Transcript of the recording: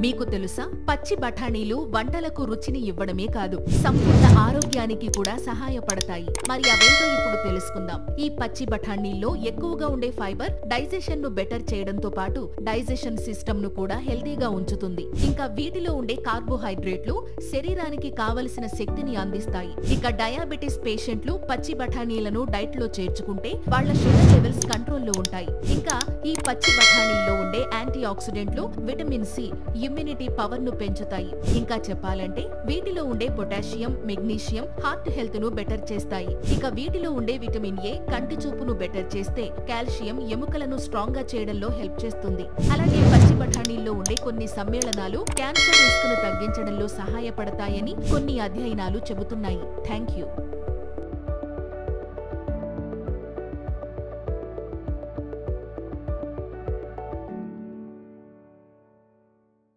మీకు తెలుసా, పచ్చి బఠానీలు వంటలకు రుచిని ఇవ్వడమే కాదు, సంపూర్ణ ఆరోగ్యానికి కూడా సహాయపడతాయి. మరి అవేంటో ఇప్పుడు తెలుసుకుందాం. ఈ పచ్చి బఠానీల్లో ఎక్కువగా ఉండే ఫైబర్ డైజెషన్ ను బెటర్ చేయడంతో పాటు డైజెషన్ సిస్టమ్ ను కూడా హెల్తీగా ఉంచుతుంది. ఇంకా వీటిలో ఉండే కార్బోహైడ్రేట్లు శరీరానికి కావలసిన శక్తిని అందిస్తాయి. ఇక డయాబెటిస్ పేషెంట్లు పచ్చి బఠానీలను డైట్ లో చేర్చుకుంటే వాళ్ల షుగర్ లెవెల్స్ కంట్రోల్లో ఉంటాయి. ఇంకా ఈ పచ్చి బఠానీల్లో ఉండే యాంటీ ఆక్సిడెంట్లు విటమిన్ సి ఇమ్యూనిటీ పవర్ ను పెంచుతాయి. ఇంకా చెప్పాలంటే వీటిలో ఉండే పొటాషియం, మెగ్నీషియం హార్ట్ హెల్త్ ను బెటర్ చేస్తాయి. ఇక వీటిలో ఉండే విటమిన్ ఏ కంటి చూపును బెటర్ చేస్తే కాల్షియం ఎముకలను స్ట్రాంగ్ గా చేయడంలో హెల్ప్ చేస్తుంది. అలాగే పచ్చి బఠానీల్లో ఉండే కొన్ని సమ్మేళనాలు క్యాన్సర్ రిస్క్ ను తగ్గించడంలో సహాయపడతాయని కొన్ని అధ్యయనాలు చెబుతున్నాయి. Thank you.